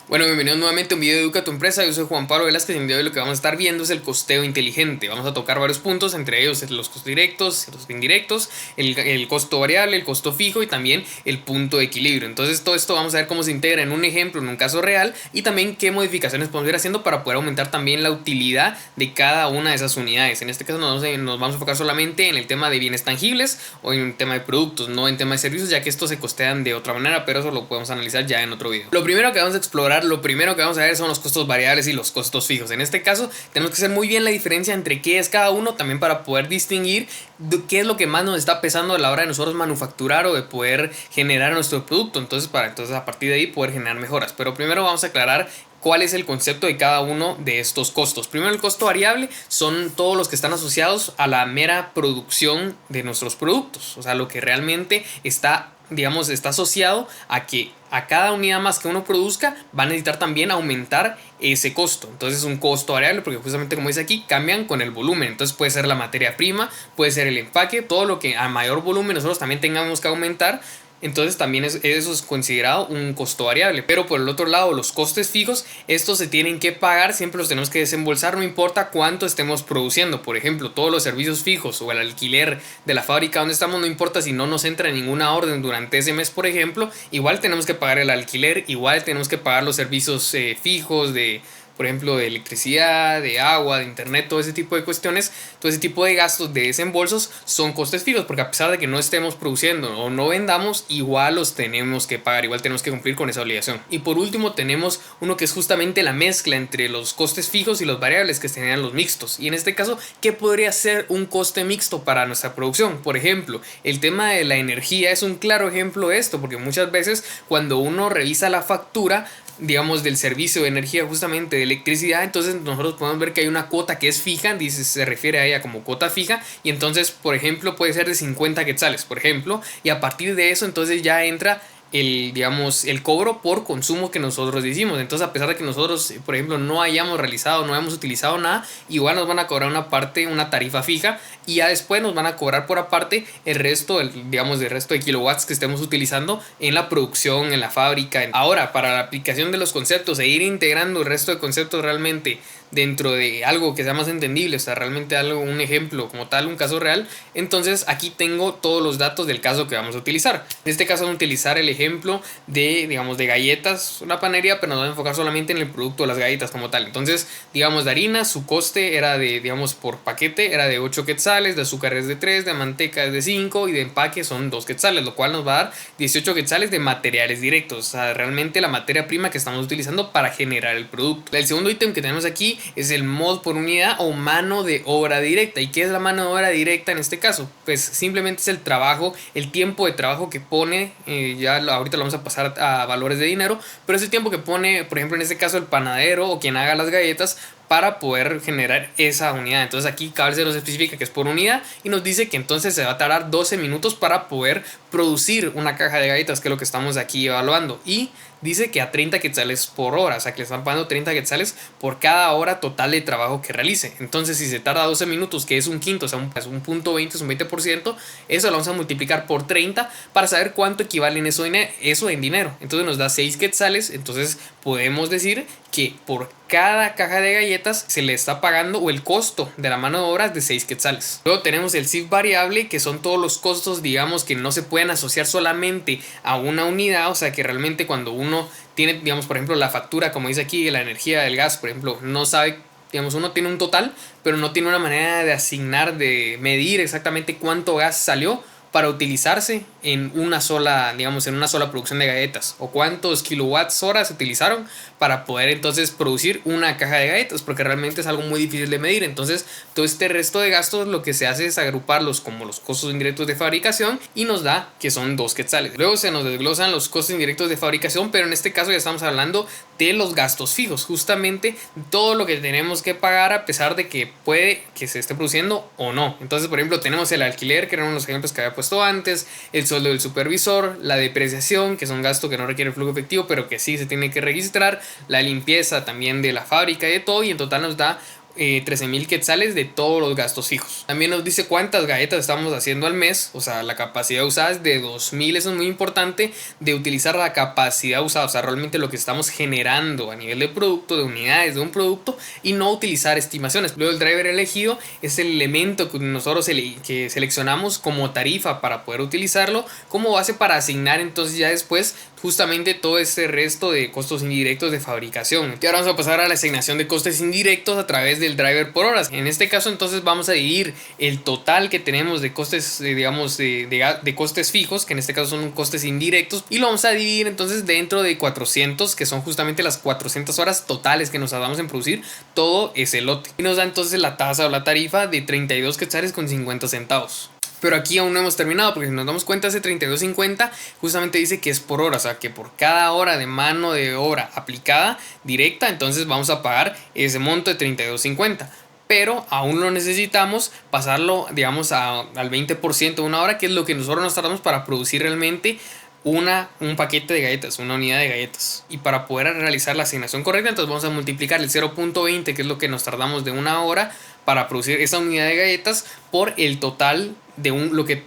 Bueno, bienvenidos nuevamente a un video de Educa tu Empresa. Yo soy Juan Pablo Velázquez y en el día de hoy lo que vamos a estar viendo es el costeo inteligente. Vamos a tocar varios puntos, entre ellos los costos directos, los indirectos, el costo variable, el costo fijo y también el punto de equilibrio. Entonces todo esto vamos a ver cómo se integra en un ejemplo, en un caso real, y también qué modificaciones podemos ir haciendo para poder aumentar también la utilidad de cada una de esas unidades. En este caso nos vamos a enfocar solamente en el tema de bienes tangibles o en el tema de productos, no en tema de servicios, ya que estos se costean de otra manera, pero eso lo podemos analizar ya en otro video. Lo primero que vamos a explorar, lo primero que vamos a ver son los costos variables y los costos fijos. En este caso tenemos que hacer muy bien la diferencia entre qué es cada uno, también para poder distinguir qué es lo que más nos está pesando a la hora de nosotros manufacturar o de poder generar nuestro producto. Entonces a partir de ahí poder generar mejoras. Pero primero vamos a aclarar cuál es el concepto de cada uno de estos costos. Primero, el costo variable son todos los que están asociados a la mera producción de nuestros productos, o sea, lo que realmente está, digamos, está asociado a que a cada unidad más que uno produzca va a necesitar también aumentar ese costo. Entonces es un costo variable porque justamente, como dice aquí, cambian con el volumen. Entonces puede ser la materia prima, puede ser el empaque, todo lo que a mayor volumen nosotros también tengamos que aumentar. Entonces también eso es considerado un costo variable. Pero por el otro lado, los costes fijos, estos se tienen que pagar, siempre los tenemos que desembolsar, no importa cuánto estemos produciendo. Por ejemplo, todos los servicios fijos o el alquiler de la fábrica donde estamos, no importa si no nos entra ninguna orden durante ese mes, por ejemplo, igual tenemos que pagar el alquiler, igual tenemos que pagar los servicios fijos de, por ejemplo, de electricidad, de agua, de internet, todo ese tipo de cuestiones, todo ese tipo de gastos de desembolsos son costes fijos, porque a pesar de que no estemos produciendo o no vendamos, igual los tenemos que pagar, igual tenemos que cumplir con esa obligación. Y por último tenemos uno que es justamente la mezcla entre los costes fijos y los variables, que serían los mixtos. Y en este caso, ¿qué podría ser un coste mixto para nuestra producción? Por ejemplo, el tema de la energía es un claro ejemplo de esto, porque muchas veces cuando uno revisa la factura, digamos, del servicio de energía, justamente de electricidad, entonces nosotros podemos ver que hay una cuota que es fija, dice, se refiere a ella como cuota fija, y entonces, por ejemplo, puede ser de 50 quetzales, por ejemplo, y a partir de eso entonces ya entra digamos, el cobro por consumo que nosotros hicimos. Entonces, a pesar de que nosotros, por ejemplo, no hayamos realizado, no hayamos utilizado nada, igual nos van a cobrar una parte, una tarifa fija, y ya después nos van a cobrar por aparte el resto, digamos, del resto de kilowatts que estemos utilizando en la producción, en la fábrica. Ahora, para la aplicación de los conceptos e ir integrando el resto de conceptos realmente dentro de algo que sea más entendible, o sea, realmente algo, un ejemplo como tal, un caso real, entonces aquí tengo todos los datos del caso que vamos a utilizar. En este caso vamos a utilizar el ejemplo de, digamos, de galletas, una panadería, pero nos vamos a enfocar solamente en el producto de las galletas como tal. Entonces, digamos, de harina, su coste era de, digamos, por paquete era de 8 quetzales, de azúcar es de 3, de manteca es de 5 y de empaque son 2 quetzales, lo cual nos va a dar 18 quetzales de materiales directos, o sea, realmente la materia prima que estamos utilizando para generar el producto. El segundo ítem que tenemos aquí es el mod por unidad o mano de obra directa. ¿Y qué es la mano de obra directa en este caso? Pues simplemente es el trabajo, el tiempo de trabajo que pone, ahorita lo vamos a pasar a valores de dinero, pero ese tiempo que pone, por ejemplo, en este caso el panadero o quien haga las galletas, para poder generar esa unidad. Entonces aquí cada vez se nos especifica que es por unidad y nos dice que entonces se va a tardar 12 minutos para poder producir una caja de galletas, que es lo que estamos aquí evaluando, y dice que a 30 quetzales por hora, o sea que le están pagando 30 quetzales por cada hora total de trabajo que realice. Entonces si se tarda 12 minutos, que es un quinto, o sea un punto 20, es un 20%, eso lo vamos a multiplicar por 30 para saber cuánto equivale en eso en dinero. Entonces nos da 6 quetzales, entonces podemos decir que por cada caja de galletas se le está pagando, o el costo de la mano de obra es de 6 quetzales. Luego tenemos el CIF variable, que son todos los costos, digamos, que no se pueden asociar solamente a una unidad, o sea que realmente cuando uno tiene, digamos, por ejemplo, la factura, como dice aquí, la energía, del gas, por ejemplo, no sabe, digamos, uno tiene un total, pero no tiene una manera de asignar, de medir exactamente cuánto gas salió para utilizarse en una sola, digamos, en una sola producción de galletas, o cuántos kilowatts horas se utilizaron para poder entonces producir una caja de galletas, porque realmente es algo muy difícil de medir. Entonces todo este resto de gastos lo que se hace es agruparlos como los costos indirectos de fabricación y nos da que son 2 quetzales. Luego se nos desglosan los costos indirectos de fabricación, pero en este caso ya estamos hablando de los gastos fijos, justamente todo lo que tenemos que pagar a pesar de que puede que se esté produciendo o no. Entonces, por ejemplo, tenemos el alquiler, que eran los ejemplos que había puesto antes, el sueldo del supervisor, la depreciación, que es un gasto que no requiere flujo efectivo pero que sí se tiene que registrar, la limpieza también de la fábrica y de todo, y en total nos da 13,000 quetzales de todos los gastos fijos. También nos dice cuántas galletas estamos haciendo al mes, o sea, la capacidad usada es de 2,000. Eso es muy importante, de utilizar la capacidad usada, o sea, realmente lo que estamos generando a nivel de producto, de unidades de un producto, y no utilizar estimaciones. Luego el driver elegido es el elemento que nosotros que seleccionamos como tarifa para poder utilizarlo como base para asignar entonces ya después justamente todo este resto de costos indirectos de fabricación. Y ahora vamos a pasar a la asignación de costes indirectos a través del driver por horas. En este caso entonces vamos a dividir el total que tenemos de costes, digamos, de costes fijos, que en este caso son costes indirectos, y lo vamos a dividir entonces dentro de 400, que son justamente las 400 horas totales que nos tardamos en producir todo ese lote. Y nos da entonces la tasa o la tarifa de 32 quetzales con 50 centavos. Pero aquí aún no hemos terminado, porque si nos damos cuenta, ese 32.50 justamente dice que es por hora, o sea que por cada hora de mano de obra aplicada directa, entonces vamos a pagar ese monto de 32.50. Pero aún lo necesitamos pasarlo, digamos, al 20% de una hora, que es lo que nosotros nos tardamos para producir realmente un paquete de galletas, una unidad de galletas. Y para poder realizar la asignación correcta, entonces vamos a multiplicar el 0.20, que es lo que nos tardamos de una hora para producir esa unidad de galletas, por el total de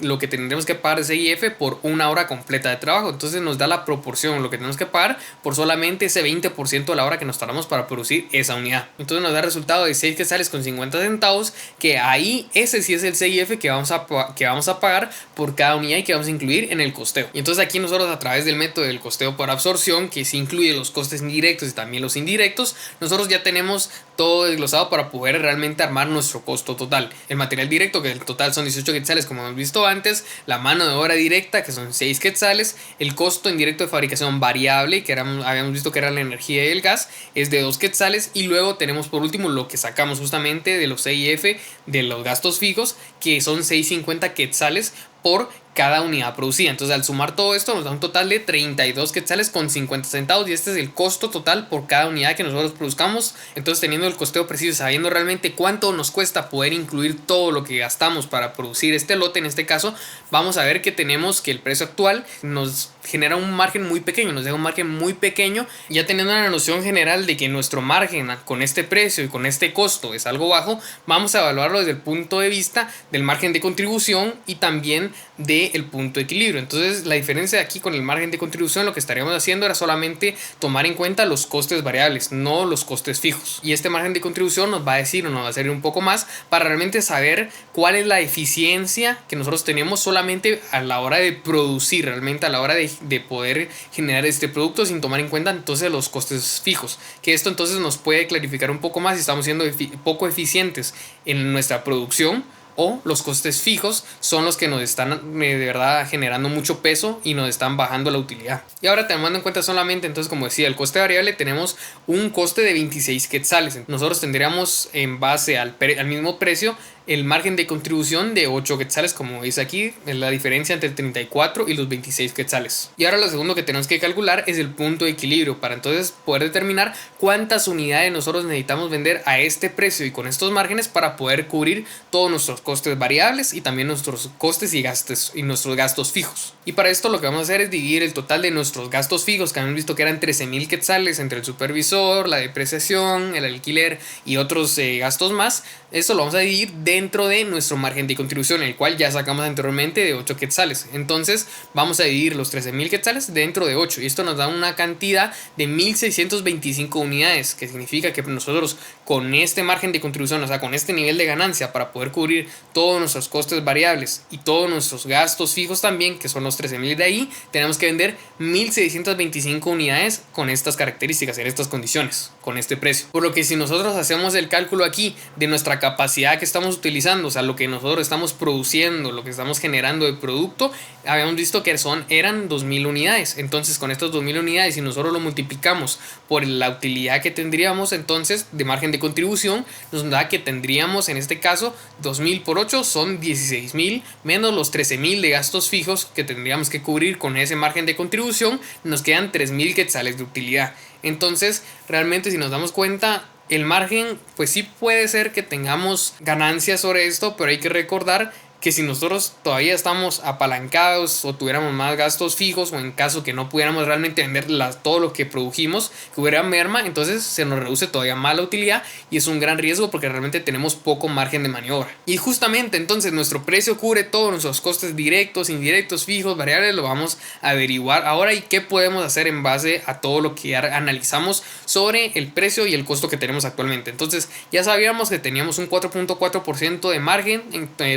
lo que tendremos que pagar de CIF por una hora completa de trabajo. Entonces nos da la proporción, lo que tenemos que pagar por solamente ese 20% de la hora que nos tardamos para producir esa unidad. Entonces nos da el resultado de 6 quetzales con 50 centavos, que ahí ese sí es el CIF que vamos a pagar por cada unidad y que vamos a incluir en el costeo. Y entonces aquí nosotros, a través del método del costeo por absorción, que sí incluye los costes indirectos y también los indirectos, nosotros ya tenemos todo desglosado para poder realmente armar nuestro costo total. El material directo, que el total son 18 quetzales como hemos visto antes, la mano de obra directa, que son 6 quetzales, el costo indirecto de fabricación variable, que habíamos visto que era la energía y el gas, es de 2 quetzales, y luego tenemos por último lo que sacamos justamente de los CIF, de los gastos fijos, que son 6.50 quetzales por cada unidad producida. Entonces al sumar todo esto nos da un total de 32 quetzales con 50 centavos, y este es el costo total por cada unidad que nosotros produzcamos. Entonces, teniendo el costeo preciso, sabiendo realmente cuánto nos cuesta poder incluir todo lo que gastamos para producir este lote, en este caso vamos a ver que tenemos que el precio actual nos genera un margen muy pequeño, nos deja un margen muy pequeño. Ya teniendo una noción general de que nuestro margen con este precio y con este costo es algo bajo, vamos a evaluarlo desde el punto de vista del margen de contribución y también del punto de equilibrio. Entonces la diferencia de aquí con el margen de contribución, lo que estaríamos haciendo era solamente tomar en cuenta los costes variables, no los costes fijos. Y este margen de contribución nos va a decir, o nos va a servir un poco más para realmente saber cuál es la eficiencia que nosotros tenemos solamente a la hora de producir, realmente a la hora de poder generar este producto, sin tomar en cuenta entonces los costes fijos. Que esto entonces nos puede clarificar un poco más si estamos siendo poco eficientes en nuestra producción, o los costes fijos son los que nos están de verdad generando mucho peso y nos están bajando la utilidad. Y ahora, tomando en cuenta solamente, entonces, como decía, el coste variable, tenemos un coste de 26 quetzales. Nosotros tendríamos, en base al mismo precio, el margen de contribución de 8 quetzales, como veis aquí, es la diferencia entre el 34 y los 26 quetzales. Y ahora lo segundo que tenemos que calcular es el punto de equilibrio, para entonces poder determinar cuántas unidades nosotros necesitamos vender a este precio y con estos márgenes para poder cubrir todos nuestros costes variables y también nuestros costes y nuestros gastos fijos. Y para esto lo que vamos a hacer es dividir el total de nuestros gastos fijos, que habíamos visto que eran 13,000 quetzales, entre el supervisor, la depreciación, el alquiler y otros gastos más. Esto lo vamos a dividir dentro de nuestro margen de contribución, el cual ya sacamos anteriormente de 8 quetzales. Entonces vamos a dividir los 13,000 quetzales dentro de 8, y esto nos da una cantidad de 1.625 unidades, que significa que nosotros con este margen de contribución, o sea, con este nivel de ganancia, para poder cubrir todos nuestros costes variables y todos nuestros gastos fijos también, que son los 13,000 de ahí, tenemos que vender 1.625 unidades con estas características, en estas condiciones, con este precio. Por lo que si nosotros hacemos el cálculo aquí de nuestra capacidad que estamos utilizando, o sea, lo que nosotros estamos produciendo, lo que estamos generando de producto, habíamos visto que eran 2,000 unidades. Entonces, con estas 2,000 unidades, si nosotros lo multiplicamos por la utilidad que tendríamos entonces de margen de contribución, nos da que tendríamos, en este caso, 2,000 por 8 son 16,000, menos los 13,000 de gastos fijos que tendríamos que cubrir con ese margen de contribución, nos quedan 3,000 quetzales de utilidad. Entonces, realmente, si nos damos cuenta, el margen, pues sí puede ser que tengamos ganancias sobre esto, pero hay que recordar que si nosotros todavía estamos apalancados o tuviéramos más gastos fijos, o en caso que no pudiéramos realmente vender todo lo que produjimos, que hubiera merma, entonces se nos reduce todavía más la utilidad y es un gran riesgo porque realmente tenemos poco margen de maniobra. Y justamente entonces nuestro precio cubre todos nuestros costes directos, indirectos, fijos, variables, lo vamos a averiguar ahora. Y qué podemos hacer en base a todo lo que ya analizamos sobre el precio y el costo que tenemos actualmente. Entonces ya sabíamos que teníamos un 4.4% de margen,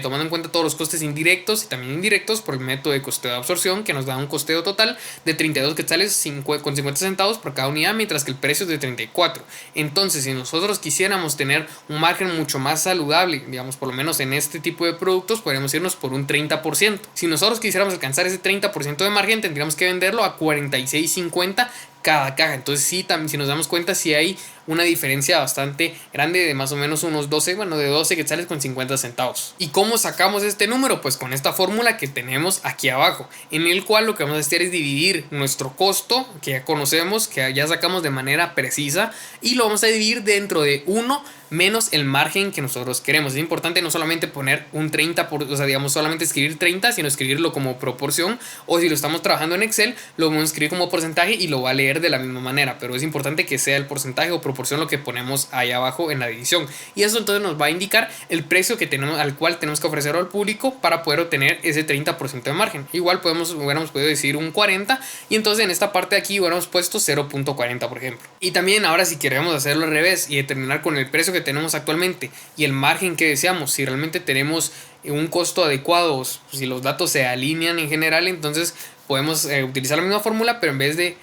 tomando en cuenta todos los costes indirectos y también indirectos por el método de costeo de absorción, que nos da un costeo total de 32 quetzales con 50 centavos por cada unidad, mientras que el precio es de 34. Entonces, si nosotros quisiéramos tener un margen mucho más saludable, digamos, por lo menos en este tipo de productos, podríamos irnos por un 30%. Si nosotros quisiéramos alcanzar ese 30% de margen, tendríamos que venderlo a 46.50 cada caja. Entonces sí, también si nos damos cuenta, sí hay una diferencia bastante grande de más o menos unos 12 quetzales con 50 centavos. ¿Y cómo sacamos este número? Pues con esta fórmula que tenemos aquí abajo, en el cual lo que vamos a hacer es dividir nuestro costo, que ya conocemos, que ya sacamos de manera precisa, y lo vamos a dividir dentro de 1 menos el margen que nosotros queremos. Es importante no solamente poner un 30, o sea, digamos, solamente escribir 30, sino escribirlo como proporción, o si lo estamos trabajando en Excel, lo vamos a escribir como porcentaje y lo va a leer de la misma manera, pero es importante que sea el porcentaje o proporción lo que ponemos ahí abajo en la división. Y eso entonces nos va a indicar el precio que tenemos, al cual tenemos que ofrecer al público para poder obtener ese 30% de margen. Igual hubiéramos podido decir un 40, y entonces en esta parte de aquí hubiéramos puesto 0.40, por ejemplo. Y también ahora, si queremos hacerlo al revés y determinar con el precio que tenemos actualmente y el margen que deseamos, si realmente tenemos un costo adecuado, si los datos se alinean en general, entonces podemos utilizar la misma fórmula, pero en vez de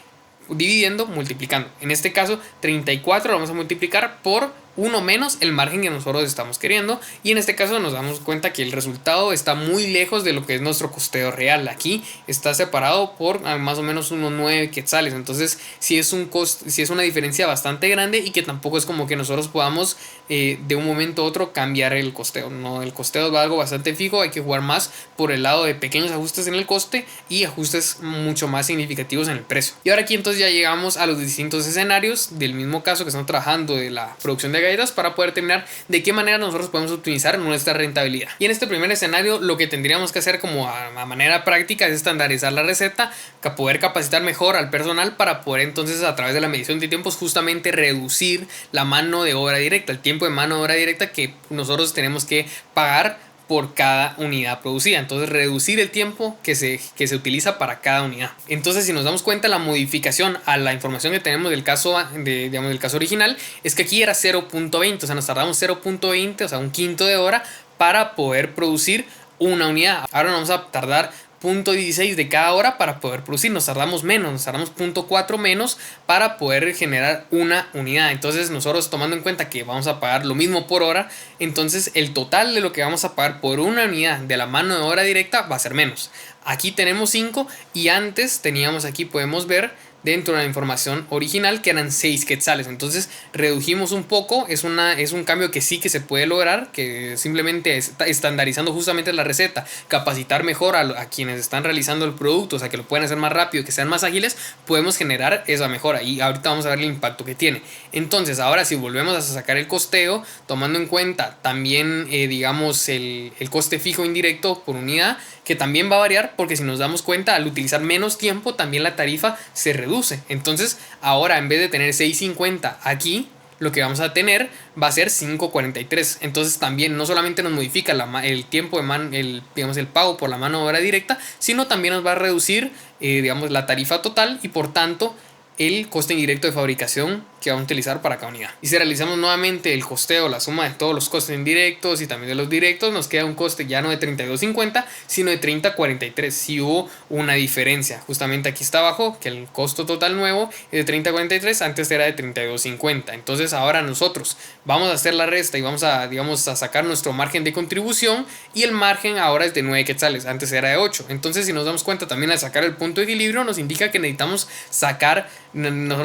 dividiendo, multiplicando. En este caso 34 lo vamos a multiplicar por 1 menos el margen que nosotros estamos queriendo, y en este caso nos damos cuenta que el resultado está muy lejos de lo que es nuestro costeo real. Aquí está separado por más o menos unos 9 quetzales, entonces sí es una diferencia bastante grande, y que tampoco es como que nosotros podamos de un momento a otro cambiar el costeo. No, el costeo es algo bastante fijo, hay que jugar más por el lado de pequeños ajustes en el coste y ajustes mucho más significativos en el precio. Y ahora aquí entonces ya llegamos a los distintos escenarios del mismo caso que estamos trabajando de la producción de galletas, para poder determinar de qué manera nosotros podemos optimizar nuestra rentabilidad. Y en este primer escenario lo que tendríamos que hacer como a manera práctica es estandarizar la receta, poder capacitar mejor al personal para poder entonces, a través de la medición de tiempos, justamente reducir la mano de obra directa, el tiempo de mano de obra directa que nosotros tenemos que pagar por cada unidad producida. Entonces reducir el tiempo que se utiliza para cada unidad. Entonces, si nos damos cuenta, la modificación a la información que tenemos del caso del caso original es que aquí era 0.20, o sea, nos tardamos 0.20, o sea, un quinto de hora para poder producir una unidad. Ahora nos vamos a tardar 0.16 de cada hora para poder producir. Nos tardamos menos, nos tardamos 0.4 menos para poder generar una unidad. Entonces, nosotros, tomando en cuenta que vamos a pagar lo mismo por hora, entonces el total de lo que vamos a pagar por una unidad de la mano de obra directa va a ser menos. Aquí tenemos 5 y antes teníamos, aquí podemos ver dentro de la información original que eran 6 quetzales. Entonces redujimos un poco, es un cambio que sí que se puede lograr, que simplemente estandarizando justamente la receta, capacitar mejor a quienes están realizando el producto, o sea, que lo puedan hacer más rápido, que sean más ágiles, podemos generar esa mejora, y ahorita vamos a ver el impacto que tiene. Entonces, ahora si volvemos a sacar el costeo, tomando en cuenta también digamos el coste fijo indirecto por unidad, que también va a variar, porque si nos damos cuenta, al utilizar menos tiempo también la tarifa se reduce. Entonces ahora, en vez de tener 6.50 aquí, lo que vamos a tener va a ser 5.43. Entonces también no solamente nos modifica el tiempo de el pago por la mano de obra directa, sino también nos va a reducir digamos la tarifa total, y por tanto el coste indirecto de fabricación que vamos a utilizar para cada unidad. Y si realizamos nuevamente el costeo, la suma de todos los costes indirectos y también de los directos, nos queda un coste ya no de 32.50, sino de 30.43. Si hubo una diferencia, justamente aquí está abajo, que el costo total nuevo es de 30.43, antes era de 32.50. Entonces ahora nosotros vamos a hacer la resta y vamos a, digamos, a sacar nuestro margen de contribución, y el margen ahora es de 9 quetzales, antes era de 8. Entonces, si nos damos cuenta, también al sacar el punto de equilibrio nos indica que nosotros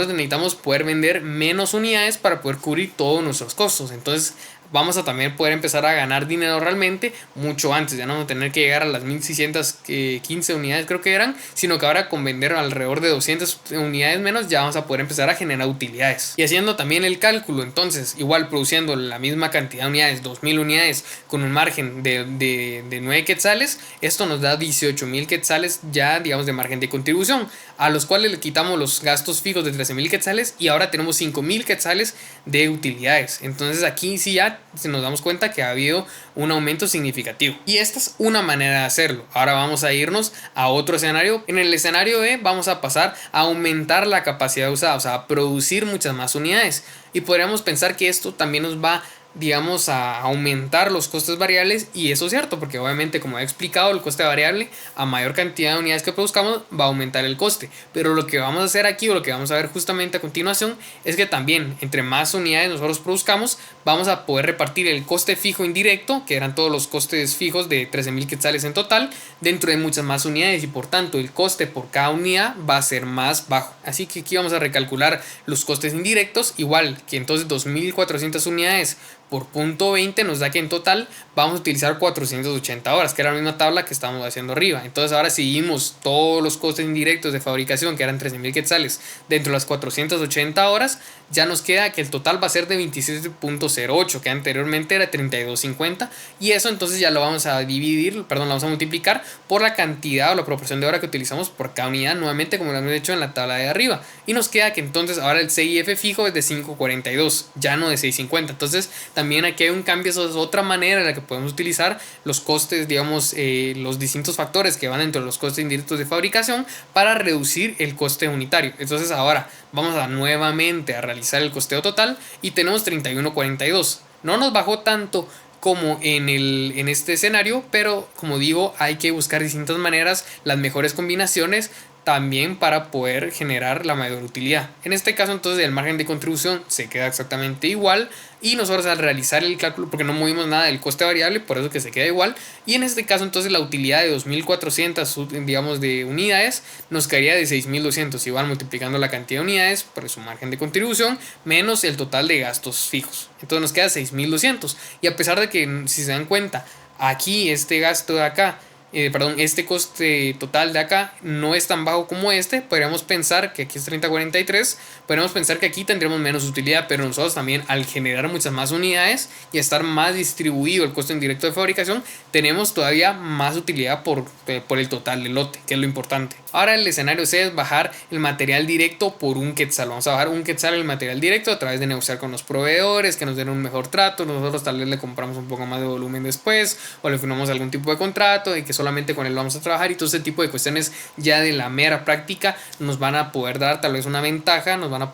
necesitamos poder vender menos unidades para poder cubrir todos nuestros costos. Entonces vamos a también poder empezar a ganar dinero realmente mucho antes. Ya no vamos a tener que llegar a las 1615 unidades creo que eran, sino que ahora con vender alrededor de 200 unidades menos ya vamos a poder empezar a generar utilidades. Y haciendo también el cálculo, entonces igual produciendo la misma cantidad de unidades, 2000 unidades con un margen de 9 quetzales, esto nos da 18.000 quetzales ya digamos de margen de contribución, a los cuales le quitamos los gastos fijos de 13.000 quetzales y ahora tenemos 5.000 quetzales de utilidades. Entonces aquí sí ya nos damos cuenta que ha habido un aumento significativo. Y esta es una manera de hacerlo. Ahora vamos a irnos a otro escenario. En el escenario E vamos a pasar a aumentar la capacidad usada, o sea, a producir muchas más unidades. Y podríamos pensar que esto también nos va, digamos, a aumentar los costes variables, y eso es cierto porque obviamente, como he explicado, el coste variable a mayor cantidad de unidades que produzcamos va a aumentar el coste, pero lo que vamos a hacer aquí o lo que vamos a ver justamente a continuación es que también entre más unidades nosotros produzcamos vamos a poder repartir el coste fijo indirecto, que eran todos los costes fijos de 13.000 quetzales en total, dentro de muchas más unidades, y por tanto el coste por cada unidad va a ser más bajo. Así que aquí vamos a recalcular los costes indirectos, igual que entonces 2.400 unidades por punto 20 nos da que en total vamos a utilizar 480 horas, que era la misma tabla que estábamos haciendo arriba. Entonces ahora si dimos todos los costes indirectos de fabricación, que eran 13.000 quetzales, dentro de las 480 horas, ya nos queda que el total va a ser de 27.08, que anteriormente era 32.50, y eso entonces ya lo vamos a dividir, perdón, lo vamos a multiplicar por la cantidad o la proporción de hora que utilizamos por cada unidad, nuevamente como lo hemos hecho en la tabla de arriba, y nos queda que entonces ahora el CIF fijo es de 5.42, ya no de 6.50. Entonces también aquí hay un cambio, eso es otra manera en la que podemos utilizar los costes, digamos, los distintos factores que van dentro de los costes indirectos de fabricación para reducir el coste unitario. Entonces ahora vamos a nuevamente a realizar el costeo total y tenemos 31.42. No nos bajó tanto como en este escenario, pero como digo, hay que buscar distintas maneras, las mejores combinaciones también para poder generar la mayor utilidad. En este caso entonces el margen de contribución se queda exactamente igual, y nosotros al realizar el cálculo, porque no movimos nada del coste variable, por eso que se queda igual, y en este caso entonces la utilidad de 2.400 digamos de unidades nos caería de 6.200, igual multiplicando la cantidad de unidades por su margen de contribución menos el total de gastos fijos, entonces nos queda 6.200. Y a pesar de que, si se dan cuenta, aquí este gasto de acá, este coste total de acá no es tan bajo como podríamos pensar que aquí es 30.43, podríamos pensar que aquí tendremos menos utilidad, pero nosotros también al generar muchas más unidades y estar más distribuido el costo indirecto de fabricación, tenemos todavía más utilidad por el total del lote, que es lo importante. Ahora el escenario C es bajar el material directo por un quetzal. Vamos a bajar un quetzal el material directo a través de negociar con los proveedores, que nos den un mejor trato. Nosotros tal vez le compramos un poco más de volumen después, o le firmamos algún tipo de contrato y que solamente con él vamos a trabajar, y todo ese tipo de cuestiones ya de la mera práctica nos van a poder dar tal vez una ventaja, nos vamos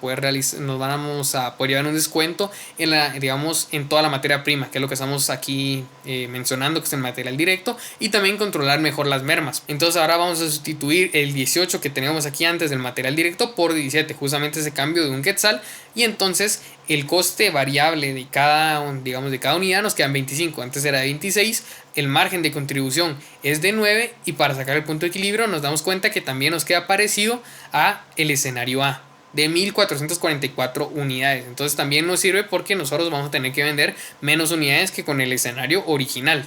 a poder llevar un descuento en digamos, en toda la materia prima, que es lo que estamos aquí mencionando, que es el material directo, y también controlar mejor las mermas. Entonces ahora vamos a sustituir el 18 que teníamos aquí antes del material directo por 17, justamente ese cambio de un quetzal, y entonces el coste variable de cada, digamos, de cada unidad nos quedan 25, antes era de 26, el margen de contribución es de 9, y para sacar el punto de equilibrio nos damos cuenta que también nos queda parecido a el escenario A de 1.444 unidades. Entonces también nos sirve porque nosotros vamos a tener que vender menos unidades que con el escenario original.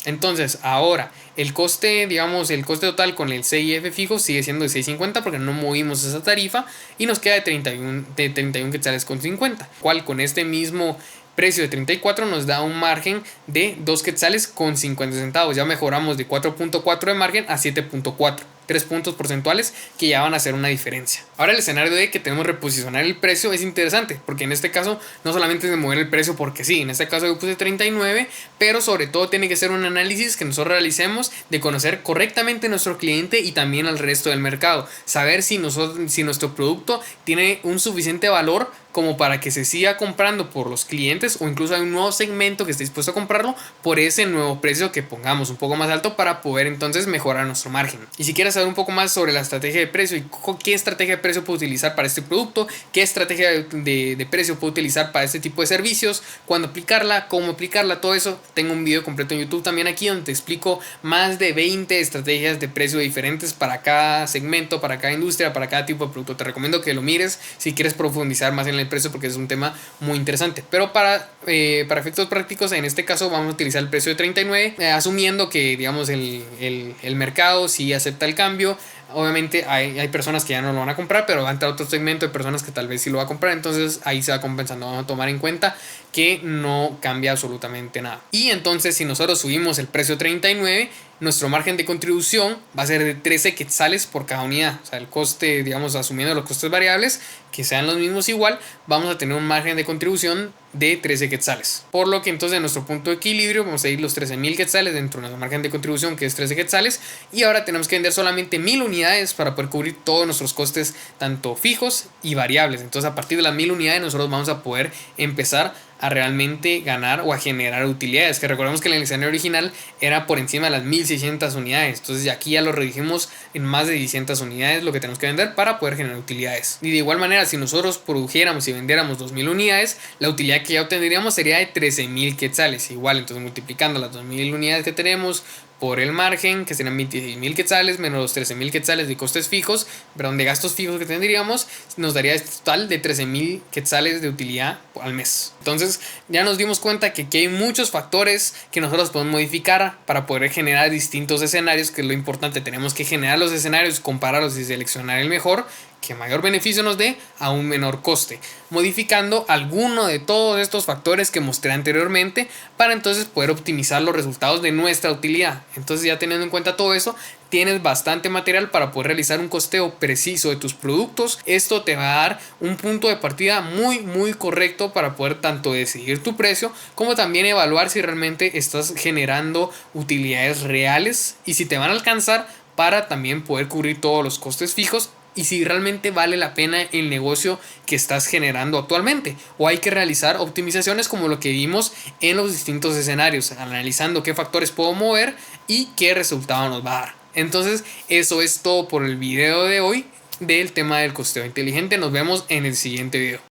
Entonces ahora el coste, digamos, el coste total con el CIF fijo sigue siendo de 6.50 porque no movimos esa tarifa, y nos queda de 31 quetzales con 50, cual con este mismo precio de 34 nos da un margen de 2 quetzales con 50 centavos. Ya mejoramos de 4.4 de margen a 7.4, 3 puntos porcentuales que ya van a hacer una diferencia. Ahora el escenario de que tenemos que reposicionar el precio es interesante, porque en este caso no solamente es de mover el precio porque sí, en este caso yo puse 39, pero sobre todo tiene que ser un análisis que nosotros realicemos de conocer correctamente a nuestro cliente y también al resto del mercado, saber si nuestro producto tiene un suficiente valor como para que se siga comprando por los clientes, o incluso hay un nuevo segmento que esté dispuesto a comprarlo por ese nuevo precio que pongamos un poco más alto para poder entonces mejorar nuestro margen. Y si quieres saber un poco más sobre la estrategia de precio y qué estrategia de precio puedo utilizar para este producto, qué estrategia de precio puedo utilizar para este tipo de servicios, cuándo aplicarla, cómo aplicarla, todo eso, tengo un video completo en YouTube también aquí donde te explico más de 20 estrategias de precio diferentes para cada segmento, para cada industria, para cada tipo de producto. Te recomiendo que lo mires si quieres profundizar más en en el precio porque es un tema muy interesante. Pero para efectos prácticos, en este caso vamos a utilizar el precio de 39, asumiendo que digamos el mercado sí acepta el cambio. Obviamente hay personas que ya no lo van a comprar, pero va a entrar otro segmento de personas que tal vez sí lo va a comprar. Entonces ahí se va compensando. Vamos a tomar en cuenta que no cambia absolutamente nada. Y entonces si nosotros subimos el precio 39, nuestro margen de contribución va a ser de 13 quetzales por cada unidad. O sea, el coste, digamos, asumiendo los costes variables, que sean los mismos igual, vamos a tener un margen de contribución de 13 quetzales. Por lo que entonces en nuestro punto de equilibrio vamos a ir los 13.000 quetzales dentro de nuestro margen de contribución, que es 13 quetzales. Y ahora tenemos que vender solamente 1.000 unidades para poder cubrir todos nuestros costes, tanto fijos y variables. Entonces a partir de las 1.000 unidades nosotros vamos a poder empezar a realmente ganar o a generar utilidades, que recordemos que el escenario original era por encima de las 1.600 unidades. Entonces aquí ya lo redujimos en más de 600 unidades lo que tenemos que vender para poder generar utilidades. Y de igual manera, si nosotros produjéramos y vendiéramos 2.000 unidades, la utilidad que ya obtendríamos sería de 13.000 quetzales. Igual, entonces multiplicando las 2.000 unidades que tenemos por el margen, que serían 26.000 quetzales menos los 13.000 quetzales de costes fijos, perdón, de gastos fijos que tendríamos, nos daría este total de 13.000 quetzales de utilidad al mes. Entonces ya nos dimos cuenta que aquí hay muchos factores que nosotros podemos modificar para poder generar distintos escenarios, que es lo importante. Tenemos que generar los escenarios, compararlos y seleccionar el mejor que mayor beneficio nos dé a un menor coste, modificando alguno de todos estos factores que mostré anteriormente para entonces poder optimizar los resultados de nuestra utilidad. Entonces, ya teniendo en cuenta todo eso, tienes bastante material para poder realizar un costeo preciso de tus productos. Esto te va a dar un punto de partida muy correcto para poder tanto decidir tu precio como también evaluar si realmente estás generando utilidades reales y si te van a alcanzar para también poder cubrir todos los costes fijos y si realmente vale la pena el negocio que estás generando actualmente, o hay que realizar optimizaciones como lo que vimos en los distintos escenarios, analizando qué factores puedo mover y qué resultado nos va a dar. Entonces eso es todo por el video de hoy del tema del costeo inteligente. Nos vemos en el siguiente video.